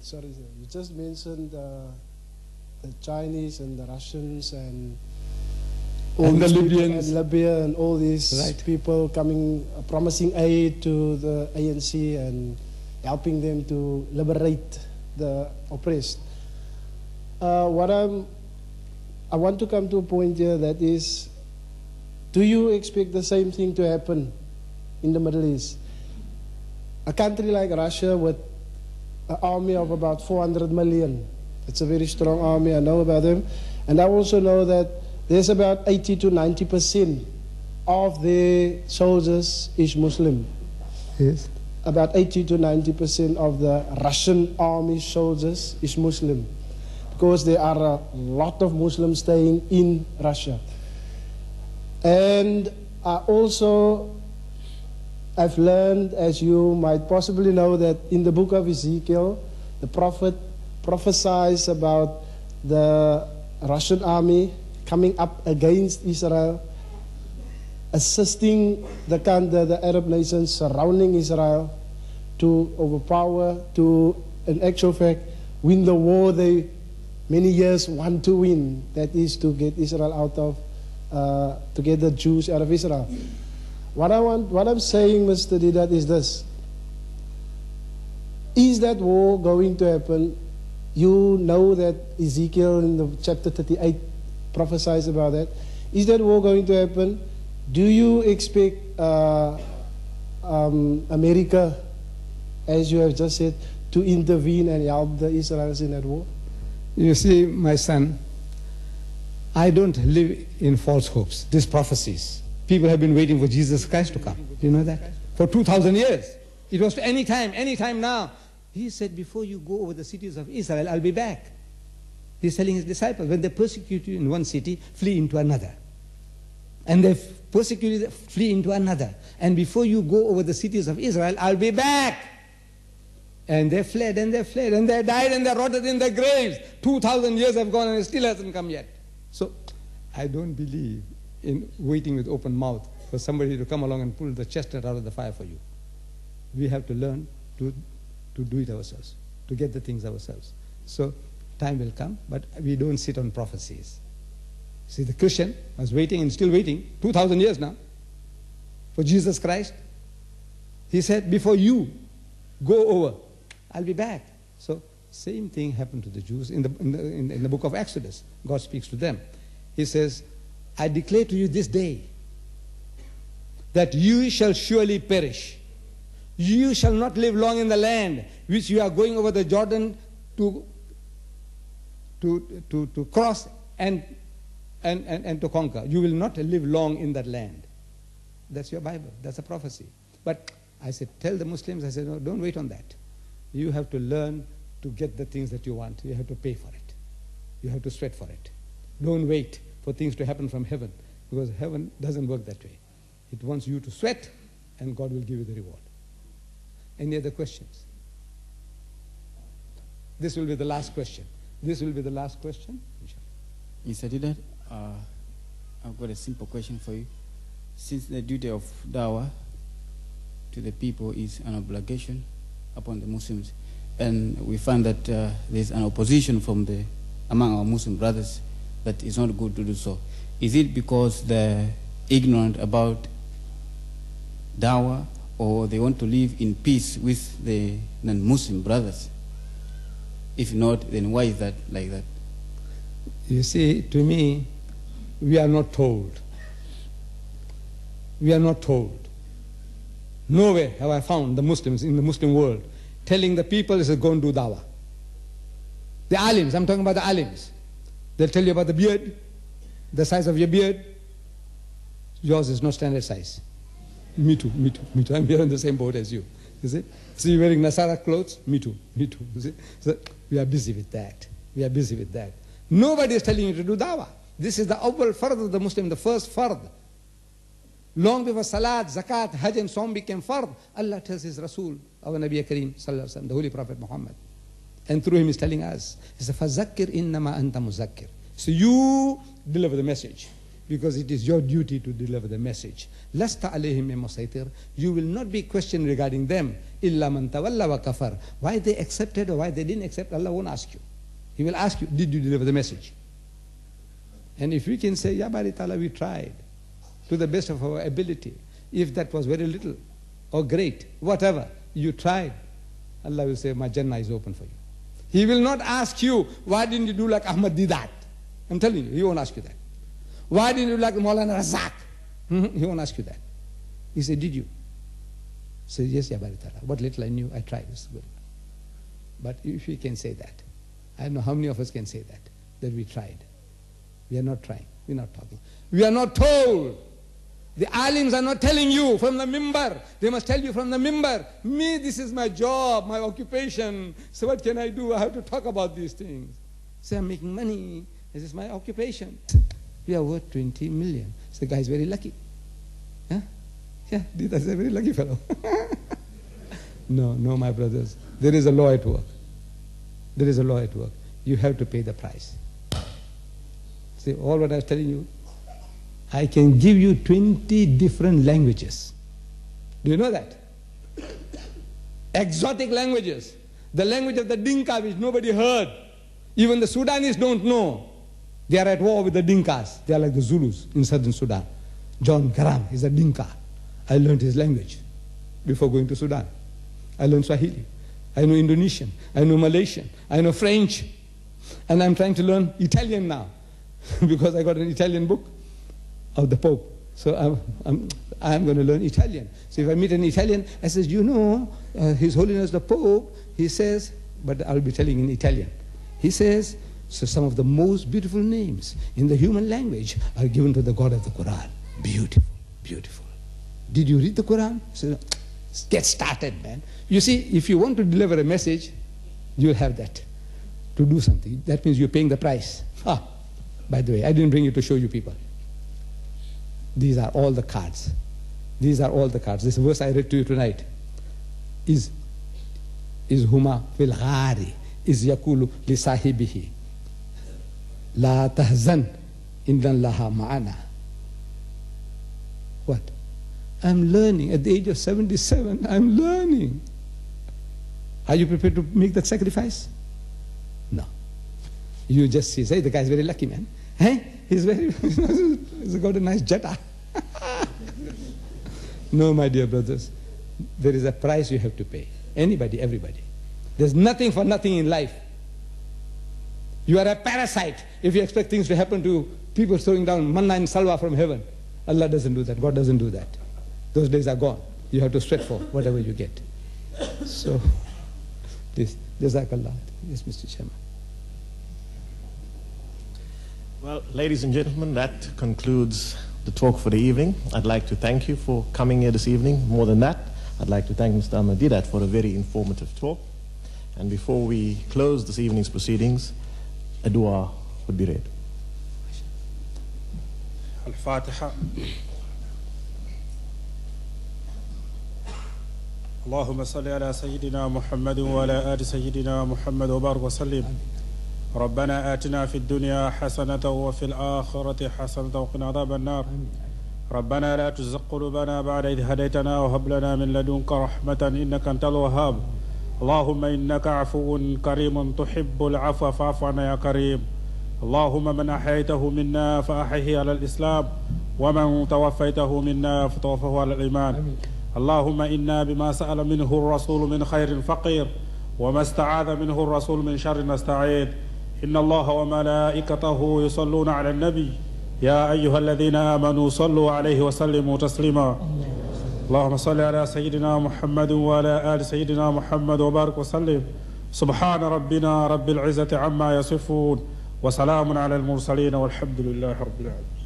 sorry, sir. You just mentioned the Chinese and the Russians and all and the these Libyans, and Libya and all these right, people coming, promising aid to the ANC and helping them to liberate the oppressed. I want to come to a point here that is, do you expect the same thing to happen in the Middle East? A country like Russia with an army of about 400 million, it's a very strong army, I know about them. And I also know that there's about 80 to 90% of their soldiers is Muslim. yes, About 80 to 90% of the Russian army soldiers is Muslim. Because there are a lot of Muslims staying in Russia. And I've learned, as you might possibly know, that in the book of Ezekiel, the prophet prophesies about the Russian army coming up against Israel, assisting the Arab nations surrounding Israel to overpower, to, in actual fact, win the war they many years want to win. That is to get Israel out of, to get the Jews out of Israel. What I'm saying, Mr. Deedat, is this. Is that war going to happen? You know that Ezekiel in the chapter 38 prophesies about that. Is that war going to happen? Do you expect America, as you have just said, to intervene and help the Israelis in that war? You see, my son, I don't live in false hopes, these prophecies. People have been waiting for Jesus Christ to come. Do you know that? For 2,000 years. It was any time now. He said, before you go over the cities of Israel, I'll be back. He's telling his disciples, when they persecute you in one city, flee into another. And they persecuted, flee into another. And before you go over the cities of Israel, I'll be back. And they fled, and they fled, and they died, and they rotted in their graves. 2,000 years have gone, and it still hasn't come yet. So, I don't believe in waiting with open mouth for somebody to come along and pull the chestnut out of the fire for you. We have to learn to do it ourselves, to get the things ourselves. So, time will come, but we don't sit on prophecies. See, the Christian was waiting and still waiting, 2,000 years now, for Jesus Christ. He said, before you go over, I'll be back. So, same thing happened to the Jews in the book of Exodus. God speaks to them. He says, I declare to you this day that you shall surely perish. You shall not live long in the land which you are going over the Jordan to cross and to conquer. You will not live long in that land. That's your Bible. That's a prophecy. But I said, tell the Muslims, I said, no, don't wait on that. You have to learn to get the things that you want. You have to pay for it. You have to sweat for it. Don't wait for things to happen from heaven, because heaven doesn't work that way. It wants you to sweat, and God will give you the reward. Any other questions? This will be the last question. This will be the last question. Mr. Deedat, I've got a simple question for you. Since the duty of dawah to the people is an obligation upon the Muslims, and we find that there's an opposition from among our Muslim brothers that it's not good to do so. Is it because they're ignorant about dawah, or they want to live in peace with the non-Muslim brothers? If not, then why is that like that? You see, to me, we are not told. We are not told. Nowhere have I found the Muslims in the Muslim world telling the people, go and do dawah. The alims, I'm talking about the alims. They'll tell you about the beard, the size of your beard. Yours is not standard size. Me too. I'm here on the same boat as you. You see? So you're wearing Nasara clothes? Me too. You see? So we are busy with that. Nobody is telling you to do dawah. This is the awwal fard of the Muslim, the first fard. Long before Salat, Zakat, Hajj and Sawm became fard, Allah tells His Rasul, our Nabi Kareem, the Holy Prophet Muhammad. And through him He's telling us, He says, فَذَكِّرْ إِنَّمَا أَنْتَ مُذَكِّرْ. So you deliver the message. because it is your duty to deliver the message. Lasta alayhim bi musaytir. You will not be questioned regarding them. Illa man tawalla wa kafar. Why they accepted or why they didn't accept, Allah won't ask you. He will ask you, did you deliver the message? And if we can say, Ya Bari Ta'ala, we tried to the best of our ability. If that was very little or great, whatever, you tried, Allah will say, my Jannah is open for you. He will not ask you, why didn't you do like Ahmad Deedat? I'm telling you, he won't ask you that. Why didn't you do like Maulana Razak? He won't ask you that. He said, did you? Say, yes, Ya Bari Ta'ala. What little I knew, I tried. It's good. But if we can say that, I don't know how many of us can say that we tried. We are not trying. We're not talking. We are not told. The alims are not telling you from the mimbar. They must tell you from the mimbar. Me, this is my job, my occupation. So what can I do? I have to talk about these things. Say, I'm making money. This is my occupation. We are worth 20 million. So the guy is very lucky. Huh? Yeah, that's a very lucky fellow. No, my brothers. There is a law at work. There is a law at work. You have to pay the price. See, all what I was telling you, I can give you 20 different languages. Do you know that? Exotic languages. The language of the Dinka, which nobody heard. Even the Sudanese don't know. They are at war with the Dinkas. They are like the Zulus in southern Sudan. John Garam is a Dinka. I learned his language before going to Sudan. I learned Swahili. I know Indonesian. I know Malaysian. I know French. And I'm trying to learn Italian now because I got an Italian book of the Pope. So I'm going to learn Italian. So if I meet an Italian, I says, you know, His Holiness the Pope, he says, but I'll be telling in Italian. He says, so some of the most beautiful names in the human language are given to the God of the Quran. Beautiful, beautiful. Did you read the Quran? So, get started, man. You see, if you want to deliver a message, you'll have that to do something. That means you're paying the price. By the way, I didn't bring you to show you people. These are all the cards. These are all the cards. This verse I read to you tonight is huma fil ghari is yakulu li sahibihi la tahzan inna Allaha ma'ana. What? I'm learning. At the age of 77, I'm learning. Are you prepared to make that sacrifice? No. You just say, the guy's very lucky, man. Hey, he's got a nice Jetta. No, my dear brothers. There is a price you have to pay. Anybody, everybody. There's nothing for nothing in life. You are a parasite if you expect things to happen to people throwing down manna and salwa from heaven. Allah doesn't do that. God doesn't do that. Those days are gone. You have to sweat for whatever you get. So, this, Jazakallah. Yes, Mr. Chairman. Well, ladies and gentlemen, that concludes the talk for the evening. I'd like to thank you for coming here this evening. More than that, I'd like to thank Mr. Ahmad Deedat for a very informative talk. And before we close this evening's proceedings, a dua would be read. Al-Fatiha. اللهم صل على سيدنا محمد وعلى آل سيدنا محمد وبارك وسلم. ربنا آتنا في الدنيا حسنة وفي الآخرة حسنة وقنا عذاب النار. ربنا لا تزغ قلوبنا بعد إذ هديتنا وهب لنا من لدنك رحمة إنك أنت الوهاب. اللهم إنك عفو كريم تحب العفو فاعف عنا يا كريم. اللهم من أحييته منا فأحيه على الإسلام ومن توفيته منا فتوفه على الإيمان. اللهم إنا بما سأل منه الرسول من خير فقير وما استعاذ منه الرسول من شر نستعيذ. إن الله وملائكته يصلون على النبي يا أيها الذين آمنوا صلوا عليه وسلموا تسليما. اللهم صل على سيدنا محمد وعلى آل سيدنا محمد وبارك وسلم. سبحان ربنا رب العزة عما يصفون وسلام على المرسلين والحمد لله رب العالمين.